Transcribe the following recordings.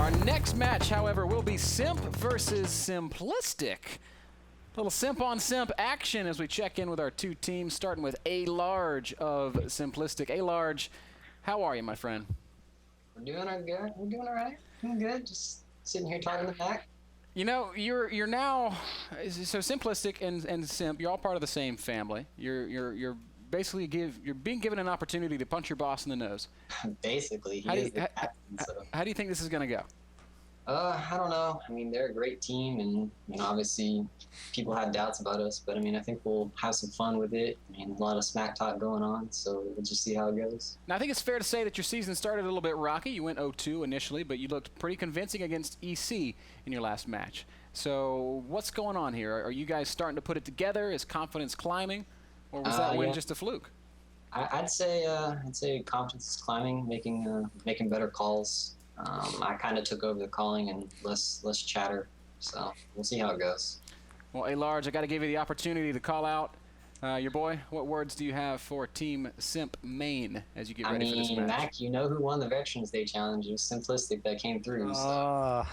Our next match, however, will be Simp versus Simplistic. A little Simp on Simp action as we check in with our two teams, starting with A Large of Simplistic. A Large, how are you, my friend? We're doing good. We're doing all right. Doing good. Just sitting here talking to Mac. You know, you're now so Simplistic and Simp. You're all part of the same family. You're basically you're being given an opportunity to punch your boss in the nose. Basically, he is the captain. So. How do you think this is going to go? I don't know. I mean, they're a great team, and obviously, people have doubts about us. But I mean, I think we'll have some fun with it. I mean, a lot of smack talk going on, so we'll just see how it goes. Now, I think it's fair to say that your season started a little bit rocky. You went 0-2 initially, but you looked pretty convincing against EC in your last match. So, what's going on here? Are you guys starting to put it together? Is confidence climbing, or was that win just a fluke? I'd say confidence is climbing, making better calls. I kind of took over the calling and less chatter, so we'll see how it goes. Well, A Large, I got to give you the opportunity to call out your boy. What words do you have for Team Simp Main as you get ready for this match? Mac, you know who won the Veterans Day Challenge? It was Simplistic that came through. So.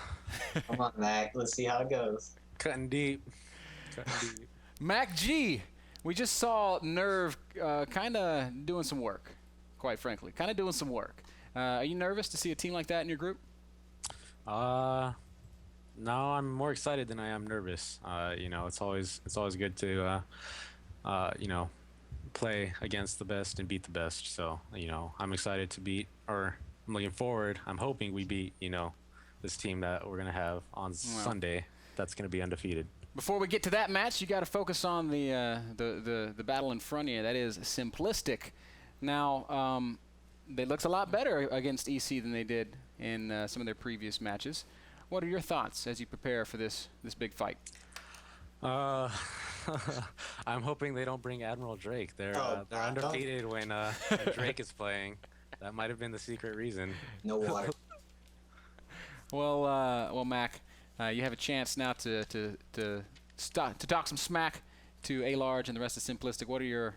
Come on, Mac. Let's see how it goes. Cutting deep. Cutting deep. Mac G, we just saw Nerve kind of doing some work, quite frankly. Kind of doing some work. Are you nervous to see a team like that in your group? No, I'm more excited than I am nervous. You know, it's always good to you know, play against the best and beat the best. So, you know, I'm excited to beat, or I'm looking forward. I'm hoping we beat, you know, this team that we're gonna have on Sunday. That's gonna be undefeated. Before we get to that match, you got to focus on the battle in front of you. That is Simplistic. Now, they looked a lot better against EC than they did in some of their previous matches. What are your thoughts as you prepare for this big fight? I'm hoping they don't bring Admiral Drake. They're undefeated when Drake is playing. That might have been the secret reason. No water. Well, Mac, you have a chance now to talk some smack to A Large and the rest of Simplistic. What are your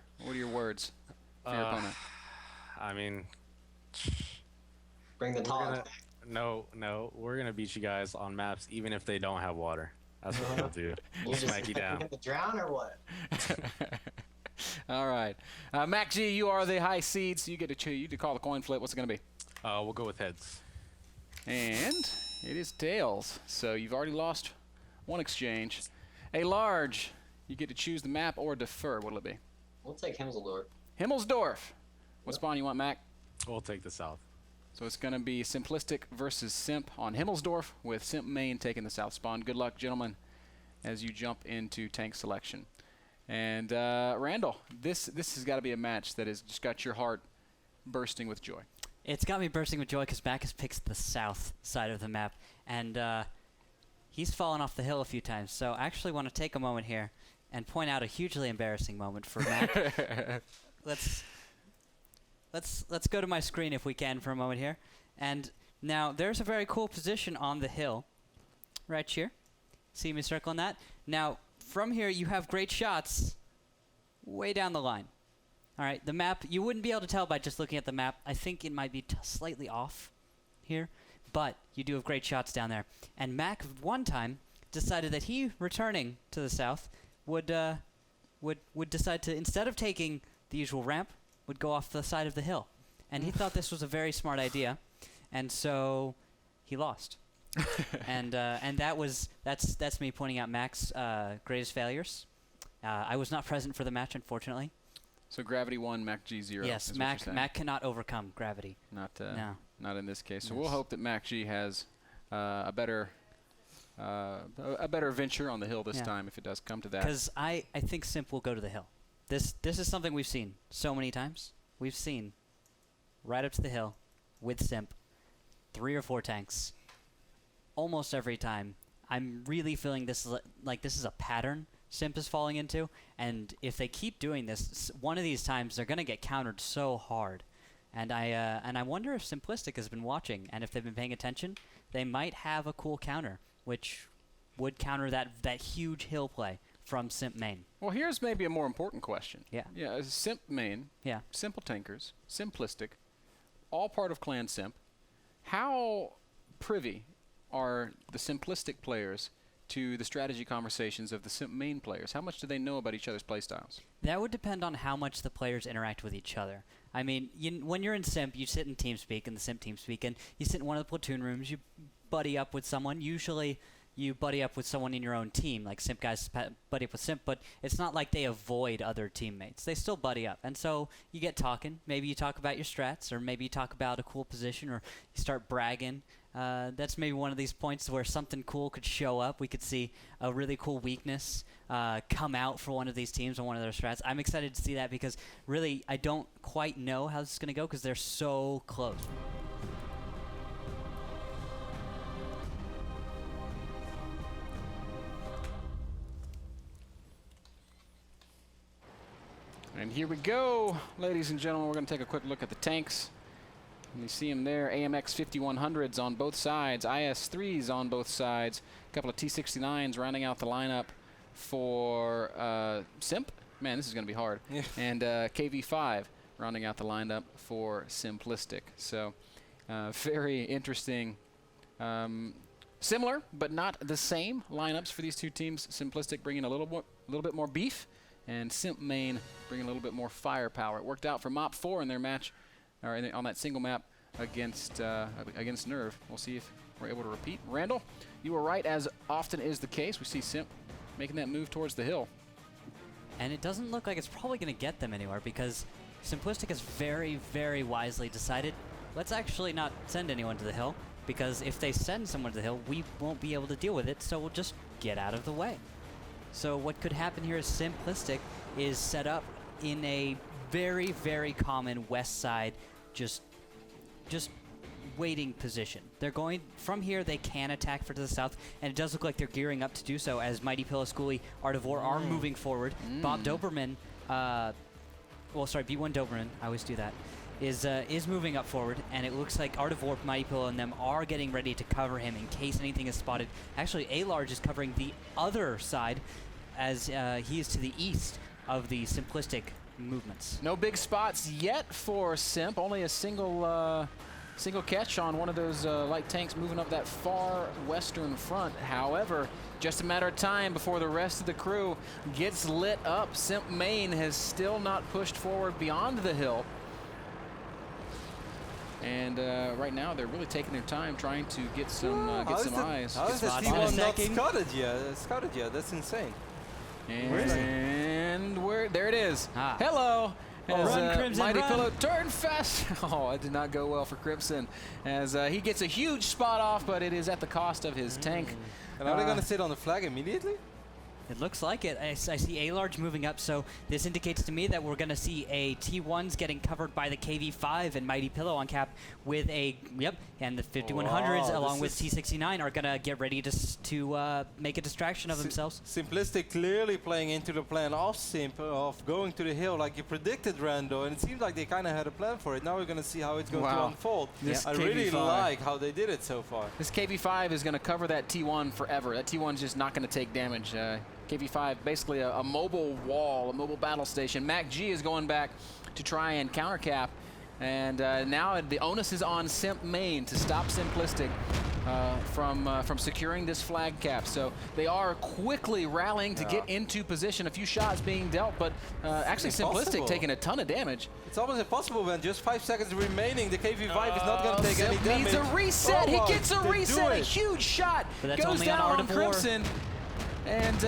words for your opponent? I mean, bring the talk. No, we're gonna beat you guys on maps even if they don't have water. That's what we'll do. We'll smack you down. You gonna drown or what? All right, Mac G, you are the high seed, so you get to call the coin flip. What's it gonna be? We'll go with heads. And it is tails. So you've already lost one exchange. A Large, you get to choose the map or defer. What'll it be? We'll take Himmelsdorf. Himmelsdorf. What spawn you want, Mac? We'll take the south. So it's going to be Simplistic versus Simp on Himmelsdorf, with Simp Main taking the south spawn. Good luck, gentlemen, as you jump into tank selection. And Randall, this has got to be a match that has just got your heart bursting with joy. It's got me bursting with joy because Mac has picked the south side of the map, and he's fallen off the hill a few times. So I actually want to take a moment here and point out a hugely embarrassing moment for Mac. Let's go to my screen if we can for a moment here. And now there's a very cool position on the hill right here. See me circling that? Now from here you have great shots way down the line. All right, the map, you wouldn't be able to tell by just looking at the map. I think it might be slightly off here, but you do have great shots down there. And Mac one time decided that he, returning to the south, would decide to, instead of taking the usual ramp, would go off the side of the hill. And he thought this was a very smart idea, and so he lost. and that's me pointing out Mac's greatest failures. I was not present for the match, unfortunately. So gravity 1, Mac G 0. Yes, Mac cannot overcome gravity. Not in this case. So we'll hope that Mac G has a better venture on the hill this time if it does come to that. Because I think Simp will go to the hill. This is something we've seen so many times. We've seen right up to the hill with Simp, 3 or 4 tanks. Almost every time. I'm really feeling this is a pattern Simp is falling into, and if they keep doing this, one of these times they're going to get countered so hard. And I wonder if Simplistic has been watching, and if they've been paying attention, they might have a cool counter, which would counter that huge hill play from Simp Main. Well, here's maybe a more important question. Yeah. Yeah, Simp Main, Simple Tankers, Simplistic, all part of Clan Simp. How privy are the Simplistic players to the strategy conversations of the Simp main players? How much do they know about each other's playstyles? That would depend on how much the players interact with each other. I mean, when you're in Simp, you sit in TeamSpeak, in the Simp TeamSpeak, and you sit in one of the platoon rooms, you buddy up with someone. Usually, you buddy up with someone in your own team, like Simp guys buddy up with Simp, but it's not like they avoid other teammates. They still buddy up. And so you get talking. Maybe you talk about your strats, or maybe you talk about a cool position, or you start bragging. That's maybe one of these points where something cool could show up. We could see a really cool weakness come out for one of these teams on one of their strats. I'm excited to see that because really I don't quite know how this is going to go because they're so close. And here we go, ladies and gentlemen. We're going to take a quick look at the tanks. And you see them there, AMX 5100s on both sides, IS-3s on both sides, a couple of T-69s rounding out the lineup for Simp. Man, this is going to be hard. Yeah. And KV-5 rounding out the lineup for Simplistic. So very interesting. Similar, but not the same lineups for these two teams. Simplistic bringing a little bit more beef, and Simp main bringing a little bit more firepower. It worked out for Mop 4 in their match, or on that single map against Nerve. We'll see if we're able to repeat. Randall, you were right, as often is the case. We see Simp making that move towards the hill. And it doesn't look like it's probably going to get them anywhere because Simplistic has very, very wisely decided, let's actually not send anyone to the hill, because if they send someone to the hill, we won't be able to deal with it, so we'll just get out of the way. So what could happen here is Simplistic is set up in a very, very common west side, just waiting position. They're going from here. They can attack for to the south, and it does look like they're gearing up to do so as Mighty Pillow, Schoolie, Art of War are moving forward. Bob Doberman, B1 Doberman, I always do that, is moving up forward, and it looks like Art of War, Mighty Pillow, and them are getting ready to cover him in case anything is spotted. Actually, A-Large is covering the other side as he is to the east of the Simplistic movements. No big spots yet for Simp. Only a single catch on one of those light tanks moving up that far western front. However, just a matter of time before the rest of the crew gets lit up. Simp main has still not pushed forward beyond the hill. And right now, they're really taking their time trying to get some eyes. How is the T1 not scouted yet? That's insane. And there it is. Hello. As Crimson, Mighty Pillow turned fast. Oh, it did not go well for Crimson as he gets a huge spot off, but it is at the cost of his tank. And are they going to sit on the flag immediately? It looks like it. I see A-Large moving up, so this indicates to me that we're going to see a T1s getting covered by the KV-5 and Mighty Pillow on cap with a, and the 5100s along with T-69 are going to get ready to make a distraction of themselves. Simplistic clearly playing into the plan of Simp, of going to the hill like you predicted, Rando, and it seems like they kind of had a plan for it. Now we're going to see how it's going to unfold. I really like how they did it so far. This KV-5 is going to cover that T1 forever. That T1's just not going to take damage. KV-5, basically a mobile wall, a mobile battle station. Mac G is going back to try and countercap. And now the onus is on Simp main to stop Simplistic from securing this flag cap. So they are quickly rallying to get into position. A few shots being dealt, but actually Simplistic taking a ton of damage. It's almost impossible when just 5 seconds remaining. The KV-5 is not going to take any damage. Needs a reset. He gets a reset. A huge shot goes down on Crimson. And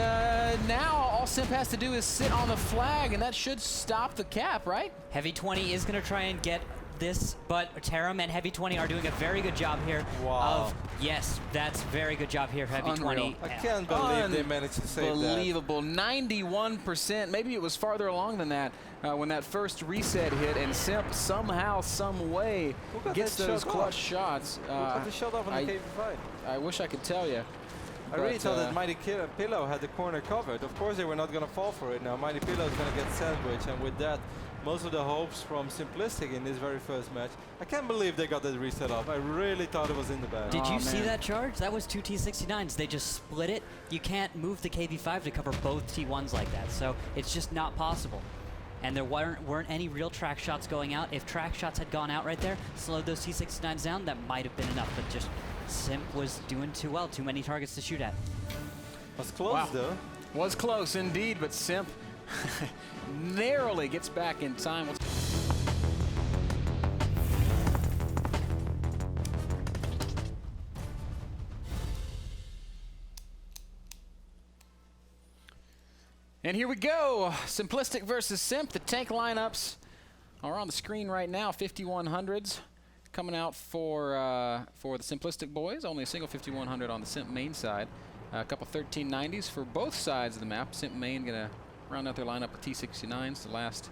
now all Simp has to do is sit on the flag, and that should stop the cap, right? Heavy 20 is going to try and get this, but Tarum and Heavy 20 are doing a very good job here. Yes, that's very good job here, Heavy 20. I can't believe they managed to save that. Unbelievable. 91%. Maybe it was farther along than that when that first reset hit, and Simp somehow, some way gets those clutch shots. Who got the shot off on the KV-5? I wish I could tell you. I really thought that Mighty Pillow had the corner covered. Of course, they were not going to fall for it now. Mighty Pillow is going to get sandwiched, and with that, most of the hopes from Simplistic in this very first match. I can't believe they got that reset off. I really thought it was in the bag. Did you see that charge? That was 2 T-69s. They just split it. You can't move the KV-5 to cover both T1s like that, so it's just not possible. And there weren't any real track shots going out. If track shots had gone out right there, slowed those T-69s down, that might have been enough, but just Simp was doing too well. Too many targets to shoot at. Was close Wow. though. Was close indeed, but Simp narrowly gets back in time. And here we go, Simplistic versus Simp. The tank lineups are on the screen right now. 5100s coming out for the Simplistic boys. Only a single 5100 on the Simp main side. A couple 1390s for both sides of the map. Simp main gonna round out their lineup with T69s. The last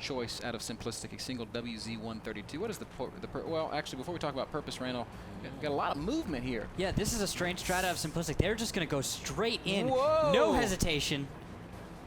choice out of Simplistic, a single WZ-132. What is well, actually, before we talk about purpose, Randall, got a lot of movement here. Yeah, this is a strange strat out of Simplistic. They're just going to go straight in. Whoa. No hesitation.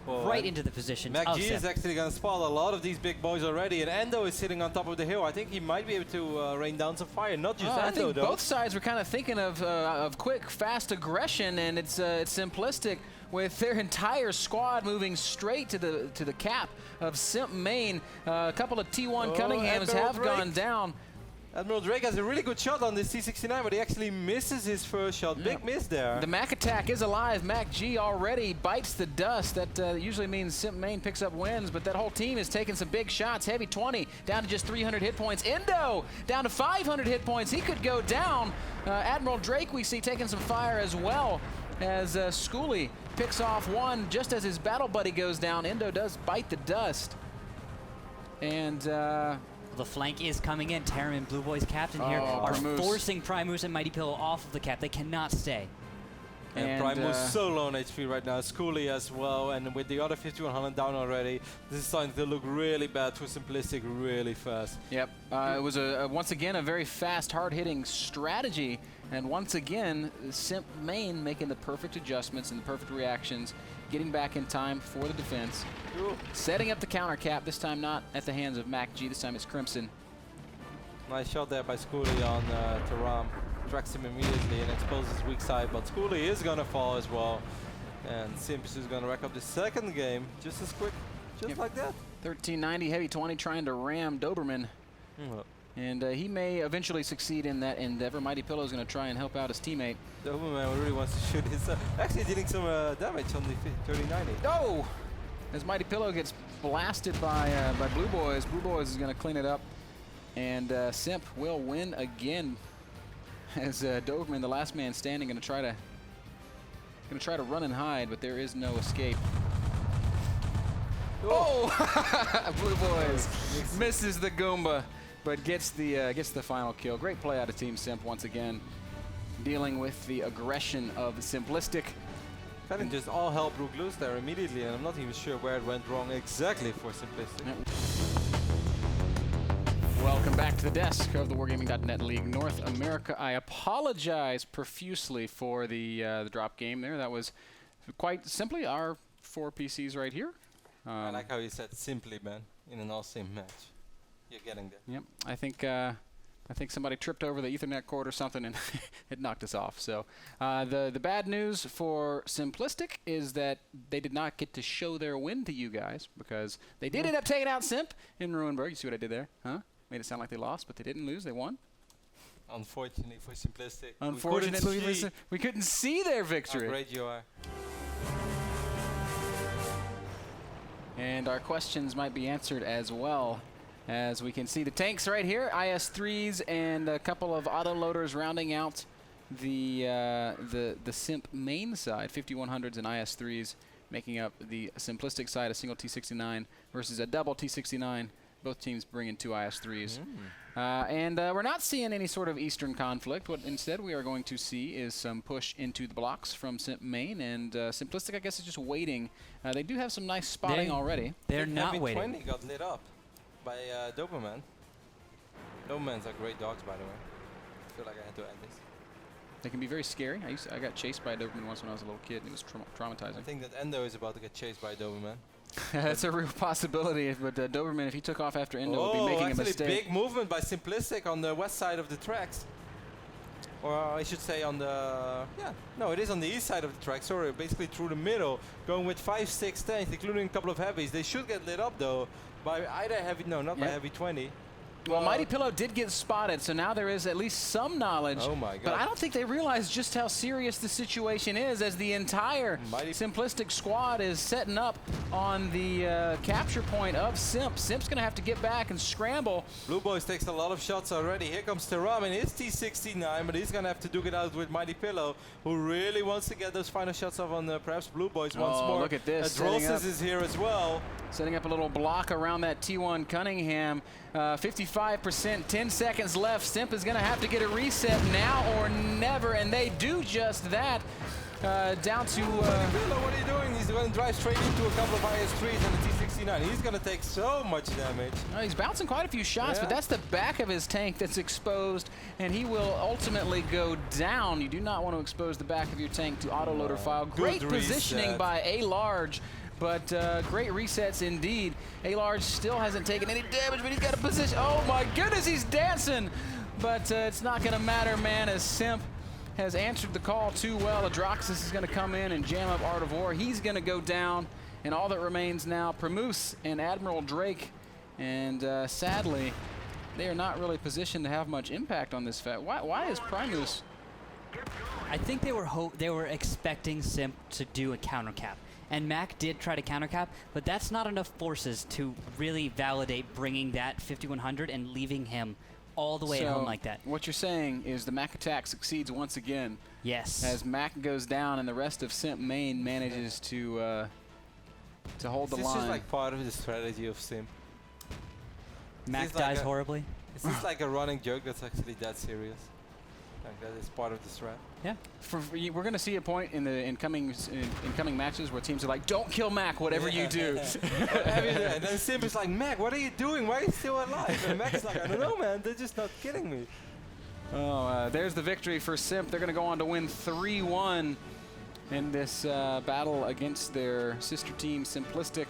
Well, Right into the position. Mac of G is Simp. actually going to spot a lot of these big boys already, and Endo is sitting on top of the hill. I think he might be able to rain down some fire. Not just I Endo, think though. both sides were kind of thinking of quick, fast aggression, and it's Simplistic with their entire squad moving straight to the cap of Simp main. A couple of T1 Cunninghams Admiral have Drake. gone down. Admiral Drake has a really good shot on this T69, but he actually misses his first shot. Big miss there. The Mac attack is alive. Mac G already bites the dust. That usually means Simp main picks up wins, but that whole team is taking some big shots. Heavy 20 down to just 300 hit points. Endo down to 500 hit points. He could go down. Admiral Drake we see taking some fire as well as Schooley picks off one just as his battle buddy goes down. Endo does bite the dust. And The flank is coming in. Tarim and Blue Boy's captain here are Primus. forcing Primus and Mighty Pillow off of the cap. They cannot stay. And Primus so low on HP right now. Schooley as well, and with the other 5100 down already, this is starting to look really bad for Simplistic really fast. Yep, it was once again a very fast, hard-hitting strategy, and once again, Simp main making the perfect adjustments and the perfect reactions, getting back in time for the defense, setting up the counter cap. This time not at the hands of Mac G. This time it's Crimson. Nice shot there by Schooley on Taram. Tracks him immediately and exposes his weak side, but Schooley is gonna fall as well, and Simps is gonna rack up the second game just as quick, just like that. 1390 heavy 20 trying to ram Doberman. And he may eventually succeed in that endeavor. Mighty Pillow is going to try and help out his teammate. The Overman really wants to shoot his. Actually dealing some damage on the 3090. Oh! As Mighty Pillow gets blasted by Blue Boys. Blue Boys is going to clean it up. And Simp will win again. As Doberman, the last man standing, going to try to run and hide, but there is no escape. Oh! Blue Boys misses the Goomba, but gets the final kill. Great play out of Team Simp once again, dealing with the aggression of Simplistic. Kind of just all hell broke loose there immediately, and I'm not even sure where it went wrong exactly for Simplistic. Welcome back to the desk of the Wargaming.net League North America. I apologize profusely for the drop game there. That was quite simply our 4 PCs right here. I like how you said simply, man, in an all-sim match. You're getting there. Yep, I think somebody tripped over the Ethernet cord or something and it knocked us off. So the bad news for Simplistic is that they did not get to show their win to you guys, because they did end up taking out Simp in Ruinberg. You see what I did there? Huh? Made it sound like they lost, but they didn't lose. They won. Unfortunately for Simplistic. Unfortunately, we couldn't see their victory. How great you are. And our questions might be answered as well, as we can see the tanks right here, IS-3s and a couple of autoloaders rounding out the Simp main side, 5100s and IS-3s making up the Simplistic side, a single T69 versus a double T69. Both teams bringing 2 IS-3s. And we're not seeing any sort of Eastern conflict. What instead we are going to see is some push into the blocks from Simp main, and Simplistic, I guess, is just waiting. They do have some nice spotting already. They're not Heavy waiting. 20 got lit up by Doberman. Dobermans are great dogs, by the way. I feel like I had to add this. They can be very scary. I got chased by a Doberman once when I was a little kid, and it was traumatizing. I think that Endo is about to get chased by a Doberman. That's a real possibility, but Doberman, if he took off after Endo, would be making a actually mistake. big movement by Simplistic on the west side of the tracks. Or I should say on the... Yeah, no, it is on the east side of the track. Sorry, basically through the middle. Going with 5, 6 tanks, including a couple of heavies. They should get lit up, though, by either heavy... No, not by heavy 20. Well, Mighty Pillow did get spotted, so now there is at least some knowledge. Oh my God. But I don't think they realize just how serious the situation is, as the entire Simplistic squad is setting up on the capture point of Simp. Simp's going to have to get back and scramble. Blue Boys takes a lot of shots already. Here comes Teram in his T69, but he's going to have to duke it out with Mighty Pillow, who really wants to get those final shots off on perhaps Blue Boys once more. Look at this. Drosis is here as well. Setting up a little block around that T1 Cunningham. 55%, 10 seconds left. Simp is going to have to get a reset now or never, and they do just that. Down to... what are you doing? He's going to drive straight into a couple of IS-3s and a T69. He's going to take so much damage. He's bouncing quite a few shots, but that's the back of his tank that's exposed, and he will ultimately go down. You do not want to expose the back of your tank to autoloader file. Great positioning by A-Large. But great resets indeed. A-Large still hasn't taken any damage, but he's got a position. Oh my goodness, he's dancing. But it's not going to matter, man, as Simp has answered the call too well. Adroxus is going to come in and jam up Art of War. He's going to go down, and all that remains now, Primus and Admiral Drake. And sadly, they are not really positioned to have much impact on this fight. Why is Primus? I think they were expecting Simp to do a counter cap. And Mac did try to countercap, but that's not enough forces to really validate bringing that 5100 and leaving him all the way home like that. What you're saying is the Mac attack succeeds once again. Yes. As Mac goes down and the rest of Simp main manages to hold the line. This is like part of the strategy of Simp. Mac dies horribly. Is this like a running joke that's actually that serious? Like that is part of the strat? Yeah. We're going to see a point in the incoming matches where teams are like, don't kill Mac, whatever you do. And then Simp is like, Mac, what are you doing? Why are you still alive? And Mac is like, I don't know, man. They're just not kidding me. Oh, there's the victory for Simp. They're going to go on to win 3-1 in this battle against their sister team, Simplistic.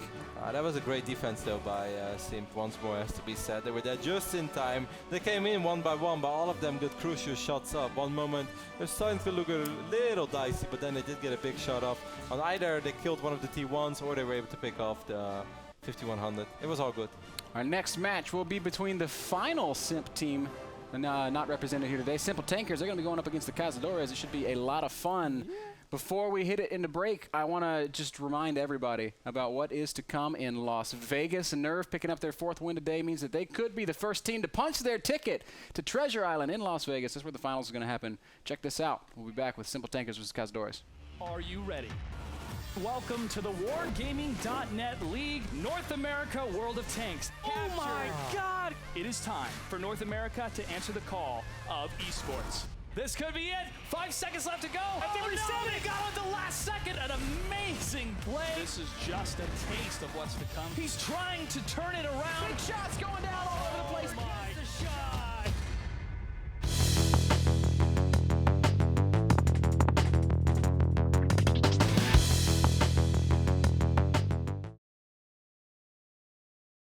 That was a great defense, though, by Simp. Once more, has to be said. They were there just in time. They came in one by one, but all of them got crucial shots up. One moment, they're starting to look a little dicey, but then they did get a big shot off. On either they killed one of the T1s, or they were able to pick off the 5100. It was all good. Our next match will be between the final Simp team, not represented here today, Simple Tankers. They're going to be going up against the Cazadores. It should be a lot of fun. Yeah. Before we hit it into break, I want to just remind everybody about what is to come in Las Vegas. Nerve picking up their 4th win today means that they could be the first team to punch their ticket to Treasure Island in Las Vegas. That's where the finals are going to happen. Check this out. We'll be back with Simple Tankers vs. Cazadores. Are you ready? Welcome to the Wargaming.net League North America World of Tanks. Oh my God! It is time for North America to answer the call of esports. This could be it. 5 seconds left to go. I think they got it the last second. An amazing play. This is just a taste of what's to come. He's trying to turn it around. Big shots going down all over the place.